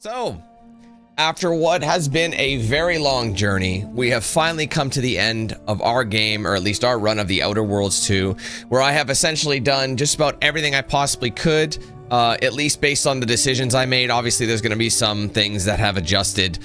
So, after what has been a very long journey, we have finally come to the end of our game, or at least our run of the Outer Worlds 2, where I have essentially done just about everything I possibly could, at least based on the decisions I made. Obviously, there's going to be some things that have adjusted,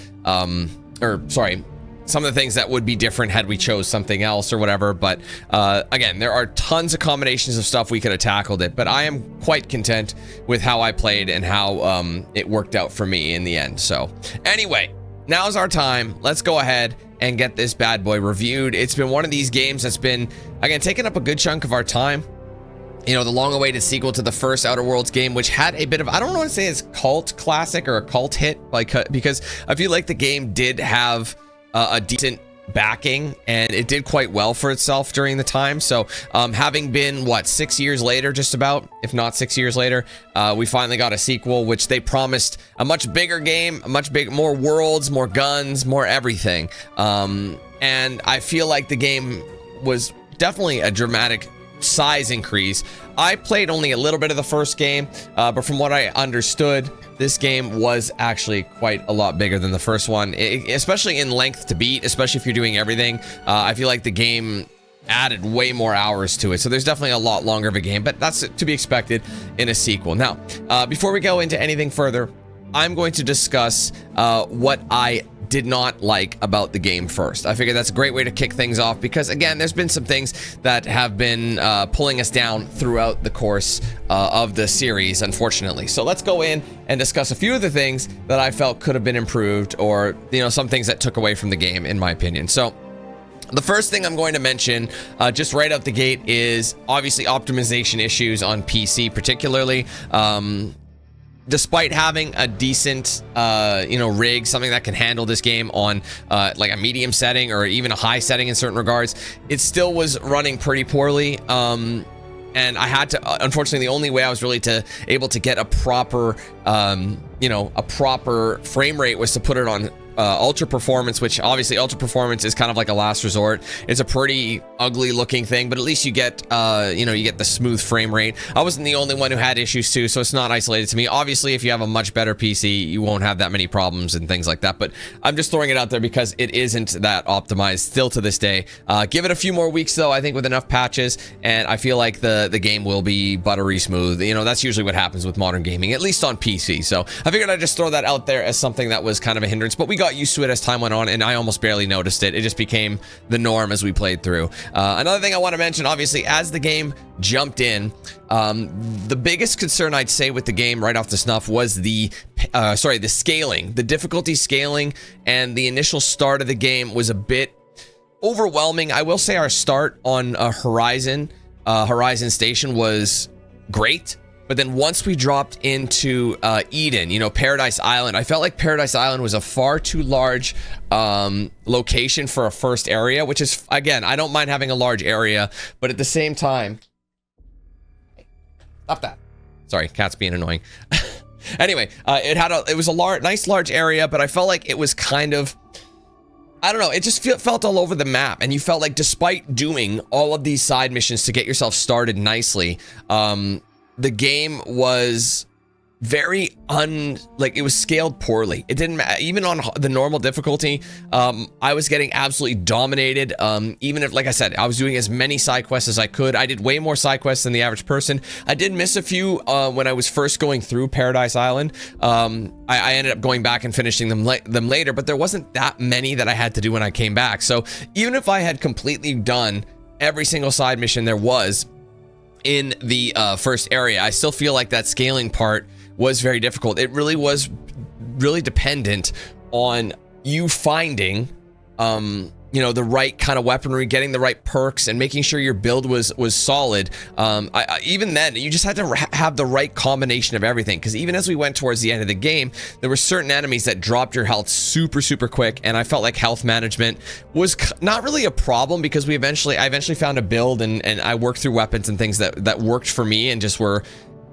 some of the things that would be different had we chose something else or whatever. But again, there are tons of combinations of stuff we could have tackled it, but I am quite content with how I played and how it worked out for me in the end. So anyway, now's our time. Let's go ahead and get this bad boy reviewed. It's been one of these games that's been, again, taking up a good chunk of our time. You know, the long-awaited sequel to the first Outer Worlds game, which had a bit of, I don't want to say it's cult classic or a cult hit, like, because I feel like the game did have a decent backing and it did quite well for itself during the time. So having been, what, 6 years later, just about, if not 6 years later, we finally got a sequel, which they promised a much bigger game, more worlds, more guns, more everything. And I feel like the game was definitely a dramatic size increase. I played only a little bit of the first game, but from what I understood, this game was actually quite a lot bigger than the first one, especially in length to beat, especially if you're doing everything. I feel like the game added way more hours to it, so there's definitely a lot longer of a game, but that's to be expected in a sequel. Now, before we go into anything further, I'm going to discuss what I did not like about the game first. I figured that's a great way to kick things off because, again, there's been some things that have been pulling us down throughout the course of the series, unfortunately. So let's go in and discuss a few of the things that I felt could have been improved, or, you know, some things that took away from the game, in my opinion. So the first thing I'm going to mention just right out the gate is obviously optimization issues on PC, particularly. Despite having a decent, rig, something that can handle this game on like a medium setting or even a high setting in certain regards, it still was running pretty poorly. And I had to, unfortunately, the only way I was really able to get a proper, a proper frame rate was to put it on ultra performance, which obviously ultra performance is kind of like a last resort. It's a pretty ugly looking thing, but at least you get you get the smooth frame rate. I wasn't the only one who had issues too, so it's not isolated to me. Obviously, if you have a much better PC, you won't have that many problems and things like that, but I'm just throwing it out there because it isn't that optimized still to this day. Give it a few more weeks though, I think, with enough patches, and I feel like the game will be buttery smooth. You know, that's usually what happens with modern gaming, at least on PC. So I figured I'd just throw that out there as something that was kind of a hindrance, but we got used to it as time went on, and I almost barely noticed it. It just became the norm as we played through. Another thing I want to mention, obviously, as the game jumped in, the biggest concern I'd say with the game right off the snuff was the scaling, the difficulty scaling, and the initial start of the game was a bit overwhelming. I will say our start on Horizon Station was great. But then once we dropped into Eden, Paradise Island, I felt like Paradise Island was a far too large location for a first area, which is, again, I don't mind having a large area, but at the same time, stop that. Sorry, cat's being annoying. Anyway, it was a nice large area, but I felt like it was kind of, I don't know, it just felt all over the map, and you felt like despite doing all of these side missions to get yourself started nicely, the game was very it was scaled poorly. It didn't matter. Even on the normal difficulty, I was getting absolutely dominated. Even if, like I said, I was doing as many side quests as I could. I did way more side quests than the average person. I did miss a few when I was first going through Paradise Island. I ended up going back and finishing them later, but there wasn't that many that I had to do when I came back. So even if I had completely done every single side mission there was in the first area, I still feel like that scaling part was very difficult. It really was dependent on you finding the right kind of weaponry, getting the right perks, and making sure your build was solid. Even then, you just had to have the right combination of everything, because even as we went towards the end of the game, there were certain enemies that dropped your health super quick, and I felt like health management was not really a problem, because I eventually found a build, and I worked through weapons and things that worked for me and just were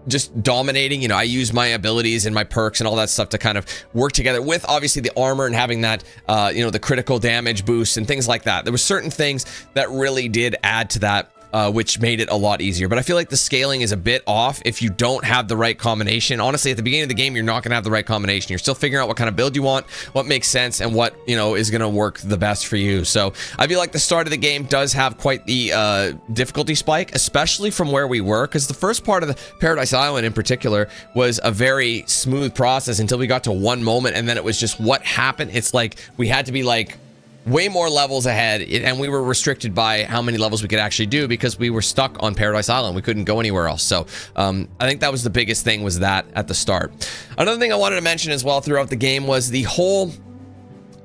just dominating. I use my abilities and my perks and all that stuff to kind of work together with obviously the armor and having that the critical damage boost and things like that. There were certain things that really did add to that which made it a lot easier. But I feel like the scaling is a bit off if you don't have the right combination. Honestly, at the beginning of the game, you're not going to have the right combination. You're still figuring out what kind of build you want, what makes sense, and what, you know, is going to work the best for you. So I feel like the start of the game does have quite the difficulty spike, especially from where we were, because the first part of the Paradise Island in particular was a very smooth process until we got to one moment, and then it was just what happened. It's like we had to be like way more levels ahead, and we were restricted by how many levels we could actually do because we were stuck on Paradise Island. We couldn't go anywhere else. So I think that was the biggest thing, was that at the start. Another thing I wanted to mention as well throughout the game was the whole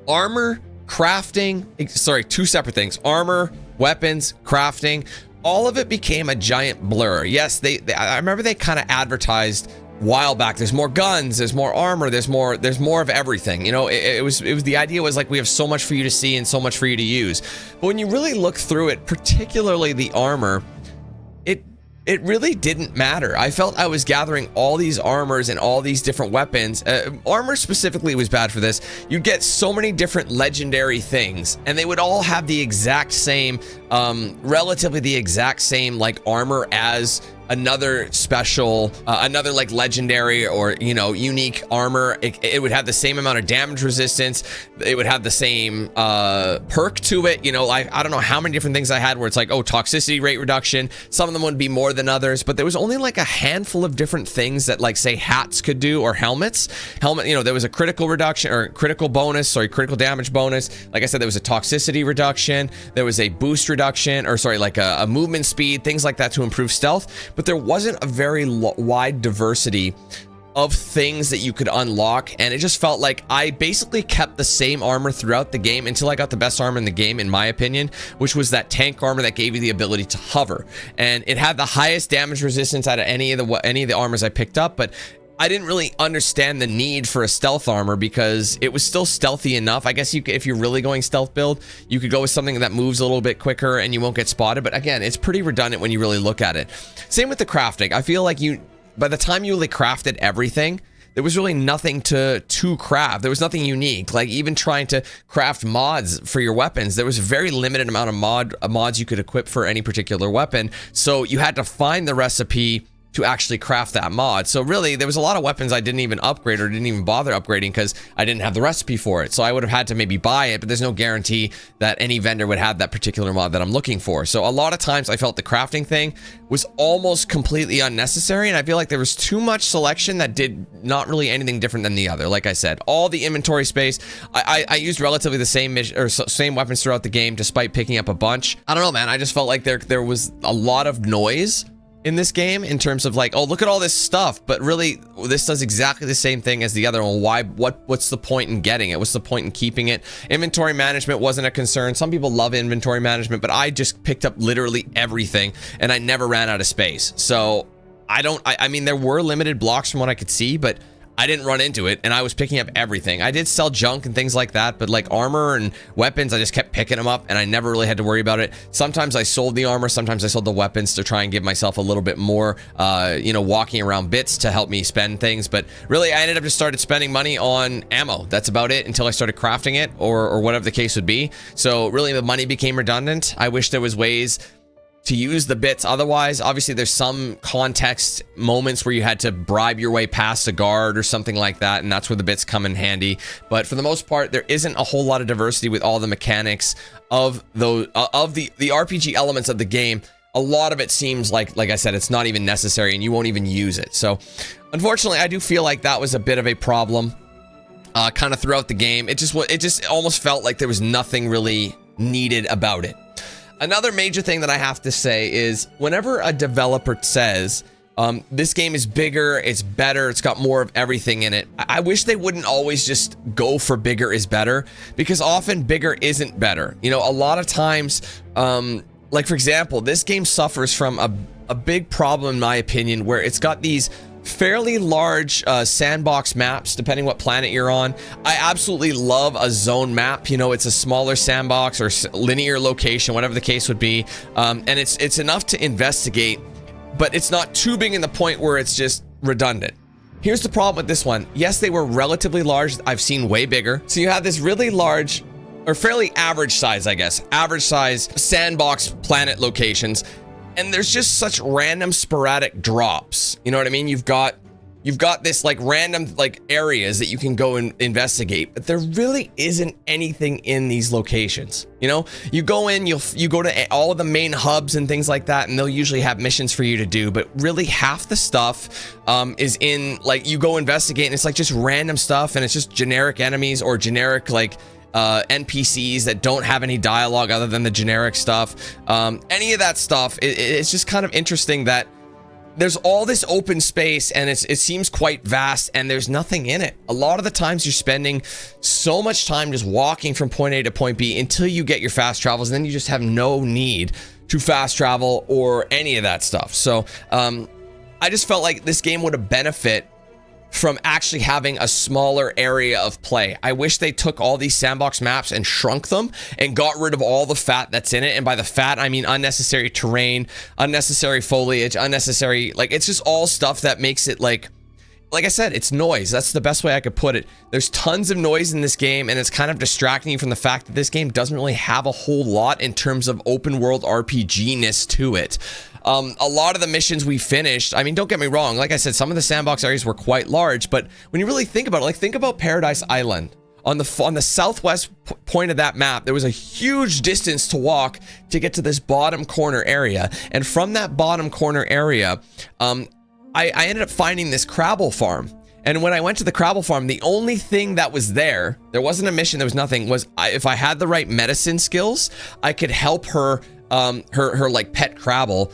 armor crafting. Sorry, two separate things: armor, weapons, crafting. All of it became a giant blur. Yes, I remember they kind of advertised while back, there's more guns, there's more armor, there's more of everything. You know, it was the idea was like, we have so much for you to see and so much for you to use. But when you really look through it, particularly the armor, it really didn't matter. I felt I was gathering all these armors and all these different weapons. Armor specifically was bad for this. You'd get so many different legendary things, and they would all have the exact same, relatively the exact same like armor as another special, another like legendary or, you know, unique armor. It would have the same amount of damage resistance. It would have the same perk to it. You know, I don't know how many different things I had where it's like, oh, toxicity rate reduction. Some of them would be more than others, but there was only like a handful of different things that, like, say hats could do, or helmets. You know, there was a critical reduction or critical bonus, sorry, critical damage bonus. Like I said, there was a toxicity reduction. There was a boost reduction, or sorry, like a movement speed, things like that to improve stealth. But there wasn't a very wide diversity of things that you could unlock, and it just felt like I basically kept the same armor throughout the game until I got the best armor in the game, in my opinion, which was that tank armor that gave you the ability to hover, and it had the highest damage resistance out of any of the armors I picked up. But I didn't really understand the need for a stealth armor because it was still stealthy enough. I guess if you're really going stealth build, you could go with something that moves a little bit quicker and you won't get spotted. But again, it's pretty redundant when you really look at it. Same with the crafting. I feel like by the time you really crafted everything, there was really nothing to craft. There was nothing unique. Like even trying to craft mods for your weapons, there was a very limited amount of mods you could equip for any particular weapon. So you had to find the recipe to actually craft that mod. So really, there was a lot of weapons I didn't even upgrade or didn't even bother upgrading because I didn't have the recipe for it. So I would have had to maybe buy it, but there's no guarantee that any vendor would have that particular mod that I'm looking for. So a lot of times I felt the crafting thing was almost completely unnecessary, and I feel like there was too much selection that did not really anything different than the other. Like I said, all the inventory space, I used relatively the same same weapons throughout the game despite picking up a bunch. I don't know, man. I just felt like there was a lot of noise in this game in terms of like, oh, look at all this stuff, but really this does exactly the same thing as the other one. What's the point in getting it? What's the point in keeping it? Inventory management wasn't a concern. Some people love inventory management, but I just picked up literally everything and I never ran out of space. So I mean, there were limited blocks from what I could see, but I didn't run into it, and I was picking up everything. I did sell junk and things like that, but like armor and weapons, I just kept picking them up, and I never really had to worry about it. Sometimes I sold the armor, sometimes I sold the weapons to try and give myself a little bit more, you know, walking around bits to help me spend things. But really, I ended up just started spending money on ammo. That's about it until I started crafting it, or whatever the case would be. So really, the money became redundant. I wish there was ways to use the bits otherwise. Obviously, there's some context moments where you had to bribe your way past a guard or something like that, and that's where the bits come in handy. But for the most part, there isn't a whole lot of diversity with all the mechanics of the RPG elements of the game. A lot of it seems like I said, it's not even necessary, and you won't even use it. So unfortunately, I do feel like that was a bit of a problem kind of throughout the game. It just almost felt like there was nothing really needed about it. Another major thing that I have to say is whenever a developer says, this game is bigger, it's better, it's got more of everything in it, I wish they wouldn't always just go for bigger is better, because often bigger isn't better. You know, a lot of times, like for example, this game suffers from a big problem in my opinion, where it's got these fairly large sandbox maps depending what planet you're on. I absolutely love a zone map. You know, it's a smaller sandbox or linear location, whatever the case would be, and it's enough to investigate, but it's not too big in the point where it's just redundant. Here's the problem with this one. Yes, they were relatively large. I've seen way bigger. So you have this really large, or fairly average size, I guess, average size sandbox planet locations. and there's just such random sporadic drops. You know what I mean? You've got this like random like areas that you can go and investigate, but there really isn't anything in these locations. You know, you go in, you go to all of the main hubs and things like that, and they'll usually have missions for you to do, but really half the stuff is in, like, you go investigate and it's like just random stuff, and it's just generic enemies or generic like NPCs that don't have any dialogue other than the generic stuff. Any of that stuff, it's just kind of interesting that there's all this open space, and it seems quite vast, and there's nothing in it. A lot of the times you're spending so much time just walking from point A to point B until you get your fast travels, and then you just have no need to fast travel or any of that stuff. So I just felt like this game would have benefit from actually having a smaller area of play. I wish they took all these sandbox maps and shrunk them and got rid of all the fat that's in it. And by the fat, I mean unnecessary terrain, unnecessary foliage, unnecessary, like, it's just all stuff that makes it like I said, it's noise. That's the best way I could put it. There's tons of noise in this game, and it's kind of distracting you from the fact that this game doesn't really have a whole lot in terms of open world RPG-ness to it. A lot of the missions we finished, I mean, don't get me wrong, like I said, some of the sandbox areas were quite large, but when you really think about it, like, think about Paradise Island. On the southwest point of that map, there was a huge distance to walk to get to this bottom corner area, and from that bottom corner area, I ended up finding this Crabble farm. And when I went to the Crabble farm, the only thing that was there wasn't a mission, there was nothing, was if I had the right medicine skills, I could help her, her like pet Crabble.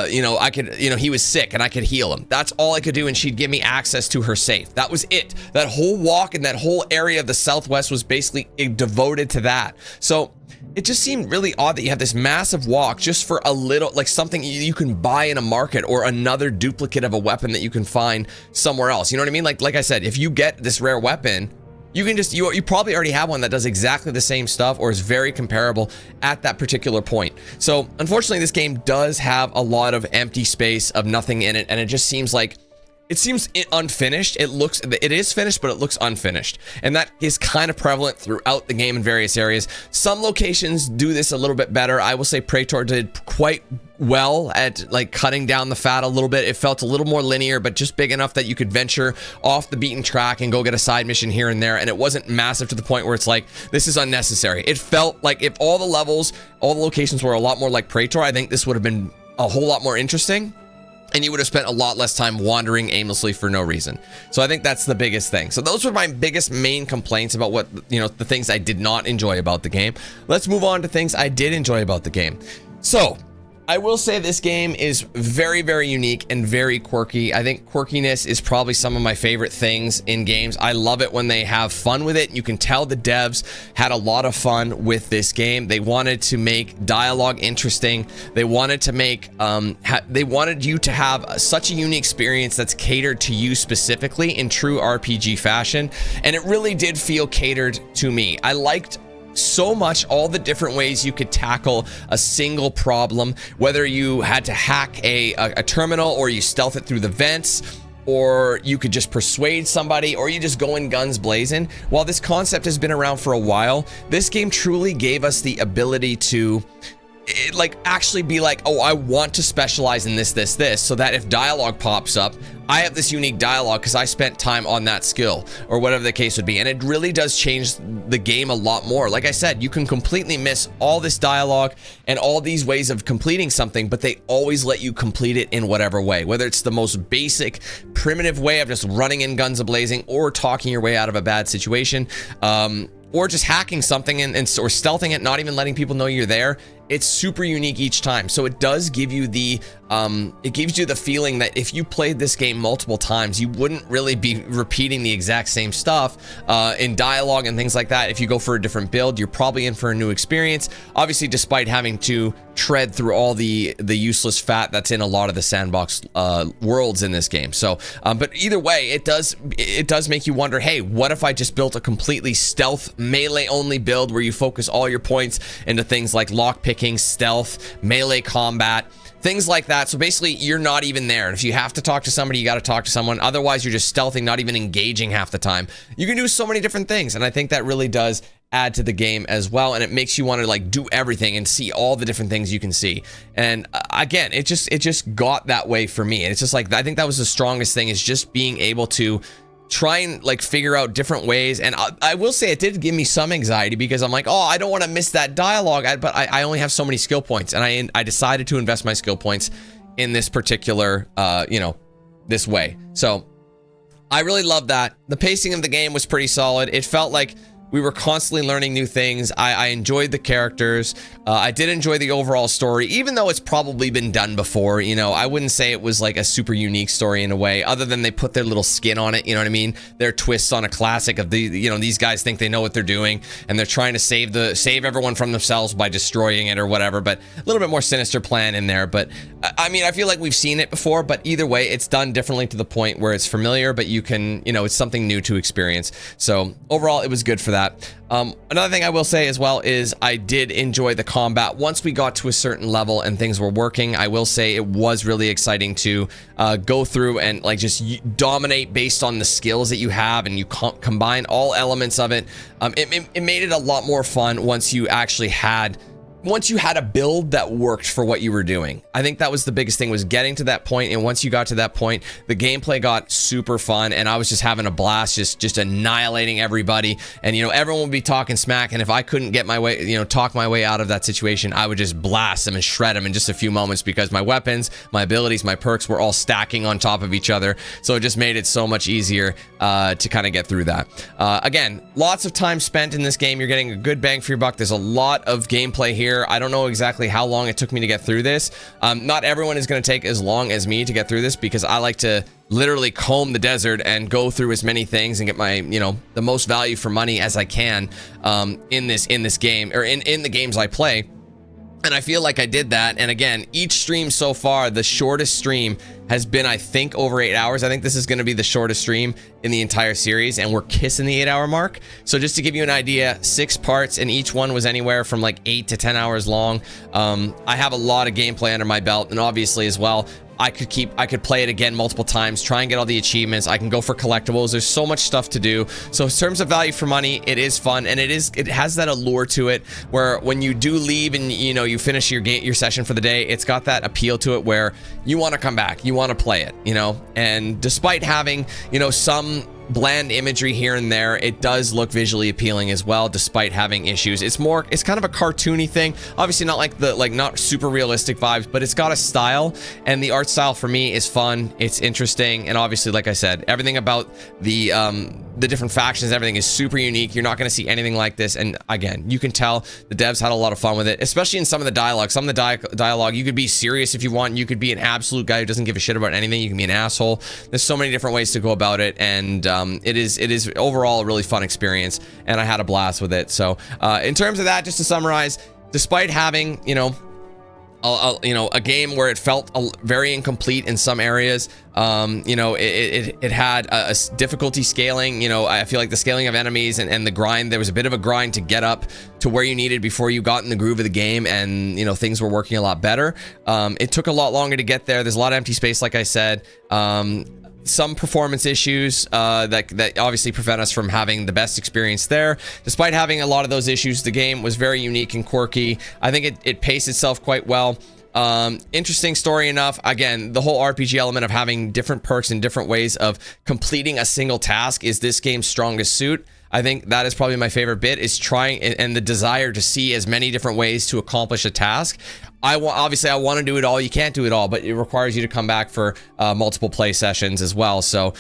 You know, I could, you know, he was sick and I could heal him. That's all I could do, and she'd give me access to her safe. That was it. That whole walk and that whole area of the Southwest was basically devoted to that. So it just seemed really odd that you have this massive walk just for a little, like, something you can buy in a market or another duplicate of a weapon that you can find somewhere else. You know what I mean? Like I said, if you get this rare weapon, you can just, you probably already have one that does exactly the same stuff or is very comparable at that particular point. So unfortunately, this game does have a lot of empty space of nothing in it, and it just seems like, it seems unfinished. It is finished, but it looks unfinished. And that is kind of prevalent throughout the game in various areas. Some locations do this a little bit better. I will say Praetor did quite well at like cutting down the fat a little bit. It felt a little more linear, but just big enough that you could venture off the beaten track and go get a side mission here and there. And it wasn't massive to the point where it's like, this is unnecessary. It felt like if all the levels, all the locations were a lot more like Praetor, I think this would have been a whole lot more interesting. And you would have spent a lot less time wandering aimlessly for no reason. So I think that's the biggest thing. So those were my biggest main complaints about what, you know, the things I did not enjoy about the game. Let's move on to things I did enjoy about the game. So I will say this game is very, very unique and very quirky. I think quirkiness is probably some of my favorite things in games. I love it when they have fun with it. You can tell the devs had a lot of fun with this game. They wanted to make dialogue interesting. They wanted to make, they wanted you to have such a unique experience that's catered to you specifically in true RPG fashion. And it really did feel catered to me. I liked so much all the different ways you could tackle a single problem, whether you had to hack a terminal, or you stealth it through the vents, or you could just persuade somebody, or you just go in guns blazing. While this concept has been around for a while, this game truly gave us the ability to like actually be like, oh, I want to specialize in this, so that if dialogue pops up, I have this unique dialogue because I spent time on that skill, or whatever the case would be. And it really does change the game a lot more. Like I said, you can completely miss all this dialogue and all these ways of completing something, but they always let you complete it in whatever way, whether it's the most basic, primitive way of just running in guns a-blazing, or talking your way out of a bad situation, or just hacking something or stealthing it, not even letting people know you're there. It's super unique each time. So it does give you the feeling that if you played this game multiple times, you wouldn't really be repeating the exact same stuff in dialogue and things like that. If you go for a different build, you're probably in for a new experience, obviously, despite having to tread through all the useless fat that's in a lot of the sandbox worlds in this game. So but either way, it does make you wonder, hey, what if I just built a completely stealth melee only build where you focus all your points into things like lockpicking, stealth, melee combat, things like that. So basically, you're not even there. And if you have to talk to somebody, you got to talk to someone. Otherwise, you're just stealthing, not even engaging half the time. You can do so many different things. And I think that really does add to the game as well, and it makes you want to like do everything and see all the different things you can see. And again, it just got that way for me. And it's just like, I think that was the strongest thing, is just being able to try and like figure out different ways. And I will say it did give me some anxiety, because I'm like, oh, I don't want to miss that dialogue, but I only have so many skill points, and I decided to invest my skill points in this particular this way. So I really love that. The pacing of the game was pretty solid. It felt like we were constantly learning new things. I enjoyed the characters. I did enjoy the overall story, even though it's probably been done before. I wouldn't say it was like a super unique story in a way, other than they put their little skin on it. You know what I mean? Their twists on a classic of these guys think they know what they're doing, and they're trying to save everyone from themselves by destroying it or whatever. But a little bit more sinister plan in there. But I mean, I feel like we've seen it before, but either way, it's done differently to the point where it's familiar, but you can, it's something new to experience. So overall, it was good for that. Another thing I will say as well is I did enjoy the combat. Once we got to a certain level and things were working, I will say it was really exciting to go through and like just dominate based on the skills that you have, and you combine all elements of it. It made it a lot more fun once you actually had a build that worked for what you were doing. I think that was the biggest thing, was getting to that point. And once you got to that point, the gameplay got super fun, and I was just having a blast, just annihilating everybody. And everyone would be talking smack, and if I couldn't get my way, talk my way out of that situation, I would just blast them and shred them in just a few moments, because my weapons, my abilities, my perks were all stacking on top of each other. So it just made it so much easier to kind of get through that. Again, lots of time spent in this game. You're getting a good bang for your buck. There's a lot of gameplay here. I don't know exactly how long it took me to get through this. Not everyone is going to take as long as me to get through this, because I like to literally comb the desert and go through as many things and get my, the most value for money as I can in this game, or in the games I play. And I feel like I did that. And again, each stream so far, the shortest stream has been, I think, over 8 hours. I think this is going to be the shortest stream in the entire series, and we're kissing the 8-hour mark. So just to give you an idea, 6 parts, and each one was anywhere from like 8 to 10 hours long. I have a lot of gameplay under my belt, and obviously as well, I could play it again multiple times, try and get all the achievements. I can go for collectibles. There's so much stuff to do. So in terms of value for money, it is fun, and it has that allure to it, where when you do leave and you finish your session for the day, it's got that appeal to it where you want to come back, you want to play it, and despite having some bland imagery here and there, it does look visually appealing as well, despite having issues. It's kind of a cartoony thing, obviously not not super realistic vibes, but it's got a style, and the art style for me is fun, it's interesting, and obviously, like I said, everything about the different factions, everything is super unique. You're not going to see anything like this. And again, you can tell the devs had a lot of fun with it, especially in some of the dialogue. Some of the dialogue, you could be serious if you want. You could be an absolute guy who doesn't give a shit about anything. You can be an asshole. There's so many different ways to go about it, and it is overall a really fun experience, and I had a blast with it. So in terms of that, just to summarize, despite having a game where it felt very incomplete in some areas, it had a difficulty scaling. I feel like the scaling of enemies and the grind, there was a bit of a grind to get up to where you needed before you got in the groove of the game, and things were working a lot better. It took a lot longer to get there. There's a lot of empty space, like I said. Some performance issues that obviously prevent us from having the best experience there. Despite having a lot of those issues, the game was very unique and quirky. I think it paced itself quite well. Interesting story enough. Again, the whole RPG element of having different perks and different ways of completing a single task is this game's strongest suit. I think that is probably my favorite bit, is trying and the desire to see as many different ways to accomplish a task. Obviously I want to do it all. You can't do it all, but it requires you to come back for multiple play sessions as well. So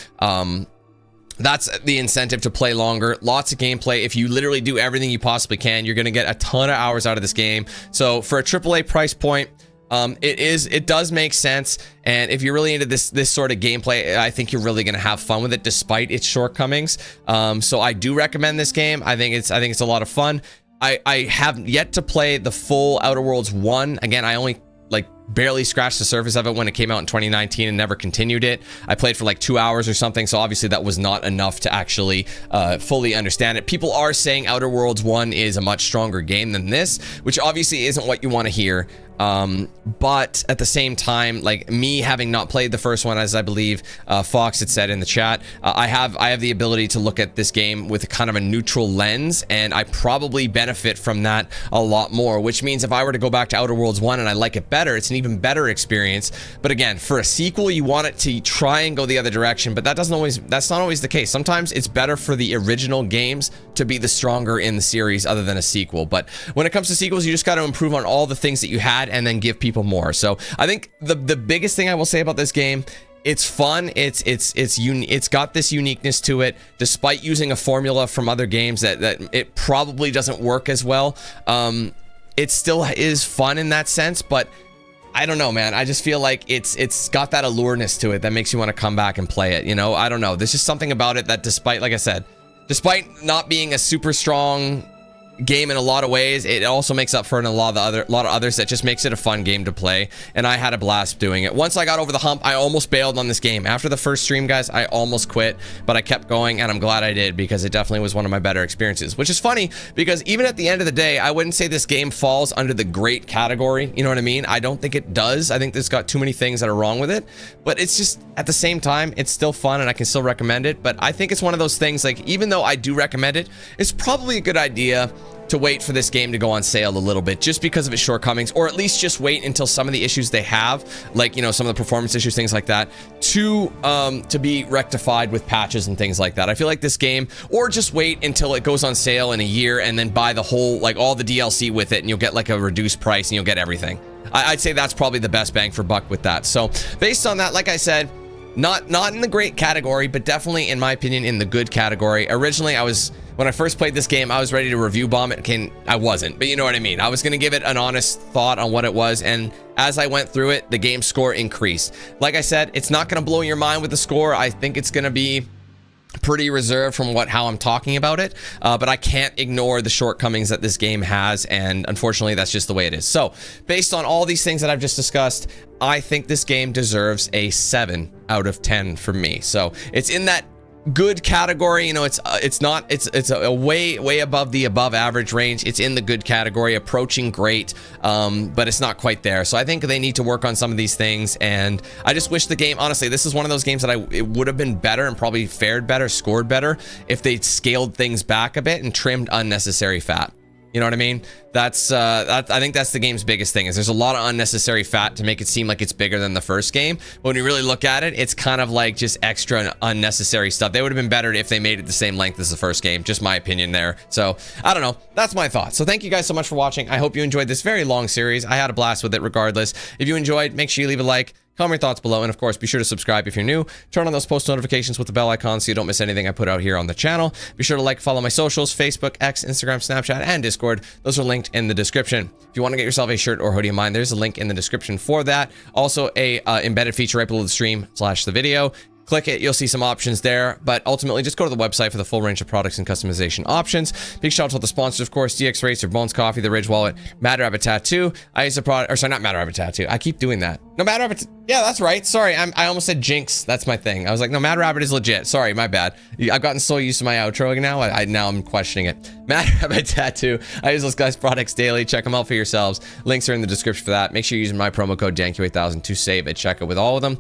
that's the incentive to play longer. Lots of gameplay. If you literally do everything you possibly can, you're going to get a ton of hours out of this game. So for a AAA price point, it does make sense, and if you're really into this sort of gameplay, I think you're really gonna have fun with it despite its shortcomings. So I do recommend this game. I think it's a lot of fun. I have yet to play the full Outer Worlds 1. Again, I only barely scratched the surface of it when it came out in 2019 and never continued it. I played for like 2 hours or something, so obviously that was not enough to actually fully understand it. People are saying Outer Worlds 1 is a much stronger game than this, which obviously isn't what you want to hear. But at the same time, like me having not played the first one, as I believe Fox had said in the chat, I have the ability to look at this game with kind of a neutral lens, and I probably benefit from that a lot more, which means if I were to go back to Outer Worlds 1 and I like it better, it's an even better experience. But again, for a sequel, you want it to try and go the other direction, but that's not always the case. Sometimes it's better for the original games to be the stronger in the series other than a sequel. But when it comes to sequels, you just got to improve on all the things that you had and then give people more. So I think the biggest thing I will say about this game, it's fun. It's got this uniqueness to it, despite using a formula from other games that it probably doesn't work as well. It still is fun in that sense, but I don't know, man. I just feel like it's got that allureness to it that makes you want to come back and play it. You know, I don't know. There's just something about it that, despite, like I said, despite not being a super strong game in a lot of ways, it also makes up for in a lot of others that just makes it a fun game to play, and I had a blast doing it. Once I got over the hump, I almost bailed on this game. After the first stream, guys, I almost quit, but I kept going, and I'm glad I did, because it definitely was one of my better experiences, which is funny because even at the end of the day, I wouldn't say this game falls under the great category. You know what I mean? I don't think it does. I think it's got too many things that are wrong with it, but it's just, at the same time, it's still fun and I can still recommend it. But I think it's one of those things, like, even though I do recommend it, it's probably a good idea to wait for this game to go on sale a little bit, just because of its shortcomings, or at least just wait until some of the issues they have, like, you know, some of the performance issues, things like that, to be rectified with patches and things like that. I feel like this game, or just wait until it goes on sale in a year and then buy the whole, like, all the DLC with it, and you'll get like a reduced price and you'll get everything. I'd say that's probably the best bang for buck with that. So based on that, like I said, not in the great category, but definitely, in my opinion, in the good category. Originally, when I first played this game, I was ready to review bomb it. I wasn't, but you know what I mean. I was going to give it an honest thought on what it was, and as I went through it, the game score increased. Like I said, it's not going to blow your mind with the score. I think it's going to be pretty reserved from how I'm talking about it, but I can't ignore the shortcomings that this game has, and unfortunately that's just the way it is. So based on all these things that I've just discussed, I think this game deserves a 7 out of 10 from me. So it's in that good category. You know, it's a way above the above average range. It's in the good category, approaching great, but it's not quite there. So I think they need to work on some of these things, and I just wish the game, honestly, this is one of those games that it would have been better and probably fared better, scored better, if they scaled things back a bit and trimmed unnecessary fat. You know what I mean? I think that's the game's biggest thing, is there's a lot of unnecessary fat to make it seem like it's bigger than the first game. But when you really look at it, it's kind of like just extra and unnecessary stuff. They would have been better if they made it the same length as the first game. Just my opinion there. So I don't know. That's my thoughts. So thank you guys so much for watching. I hope you enjoyed this very long series. I had a blast with it regardless. If you enjoyed, make sure you leave a like. Comment your thoughts below, and of course, be sure to subscribe if you're new. Turn on those post notifications with the bell icon so you don't miss anything I put out here on the channel. Be sure to like, follow my socials, Facebook, X, Instagram, Snapchat, and Discord. Those are linked in the description. If you want to get yourself a shirt or hoodie of mine, there's a link in the description for that. Also, a embedded feature right below the stream / the video. Click it, you'll see some options there, but ultimately just go to the website for the full range of products and customization options. Big shout out to the sponsors, of course, DX Racer, Bones Coffee, The Ridge Wallet, Mad Rabbit Tattoo. I use a product, or sorry, not Mad Rabbit Tattoo. I keep doing that. No, Mad Rabbit, yeah, that's right. Sorry, I almost said Jinx. That's my thing. I was like, no, Mad Rabbit is legit. Sorry, my bad. I've gotten so used to my outro now, now I'm questioning it. Mad Rabbit Tattoo. I use those guys' products daily. Check them out for yourselves. Links are in the description for that. Make sure you're using my promo code DanQ8000 to save at checkout with all of them.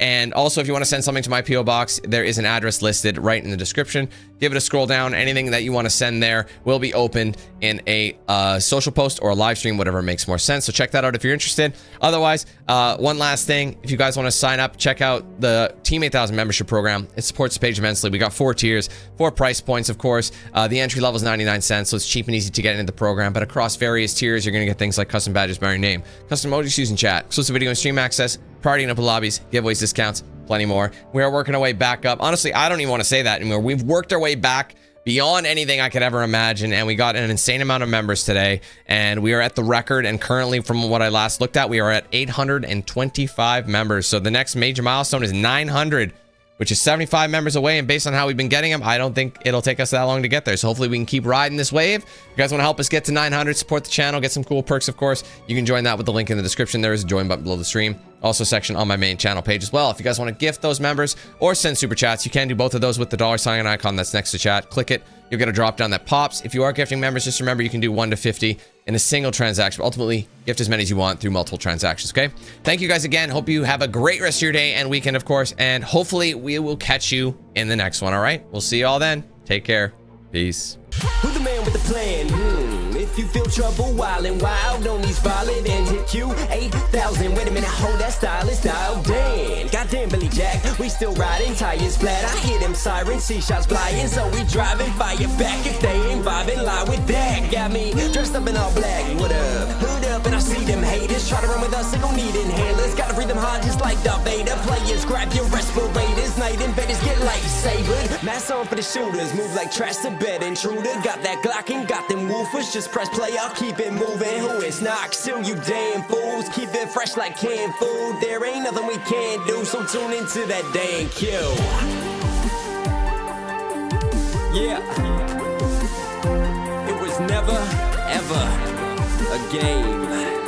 And also, if you want to send something to my P.O. box, there is an address listed right in the description. Give it a scroll down. Anything that you want to send there will be opened in a social post or a live stream, whatever makes more sense. So check that out if you're interested. Otherwise, one last thing, if you guys want to sign up, check out the Team 8000 membership program. It supports the page immensely. We got 4 tiers, 4 price points, of course. The entry level is 99 cents, so it's cheap and easy to get into the program. But across various tiers, you're going to get things like custom badges by your name, custom emojis using chat, exclusive video and stream access, priority in open lobbies, giveaways, discounts, plenty more. We are working our way back up. Honestly, I don't even want to say that anymore. We've worked our way back beyond anything I could ever imagine, and we got an insane amount of members today, and we are at the record, and currently, from what I last looked at, we are at 825 members. So the next major milestone is 900, which is 75 members away, and based on how we've been getting them, I don't think it'll take us that long to get there. So hopefully we can keep riding this wave. If you guys want to help us get to 900, support the channel, get some cool perks, of course, you can join that with the link in the description. There is a join button below the stream. Also, section on my main channel page as well. If you guys want to gift those members or send super chats, you can do both of those with the $sign icon that's next to chat. Click it. You'll get a drop down that pops. If you are gifting members, just remember you can do 1 to 50. in a single transaction, but ultimately gift as many as you want through multiple transactions. Okay, thank you guys again. Hope you have a great rest of your day and weekend, of course, and hopefully we will catch you in the next one. All right, we'll see you all then. Take care. Peace. Who's the man with the plan? If you feel trouble, wild and wild on these violent and hit you 8,000. Wait a minute, hold that style, it's dialed in. Goddamn Billy Jack, we still riding, tires flat. I hear them sirens, see shots flying, so we driving, fire back if they ain't vibing. Lie with that, got me dressed up in all black. What up? Hood up, and I see them haters try to run with us. They gon' need inhalers, gotta breathe them hard just like Darth Vader. Players, grab your respirators, night invaders get lightsabered. Mask on for the shooters, move like trash to bed intruder. Got that Glock and got them woofers, just press play, I'll keep it moving. Who is not still, you damn fools? Keep it fresh like canned food. There ain't nothing we can't do, so tune into that damn kill. Yeah. It was never, ever a game.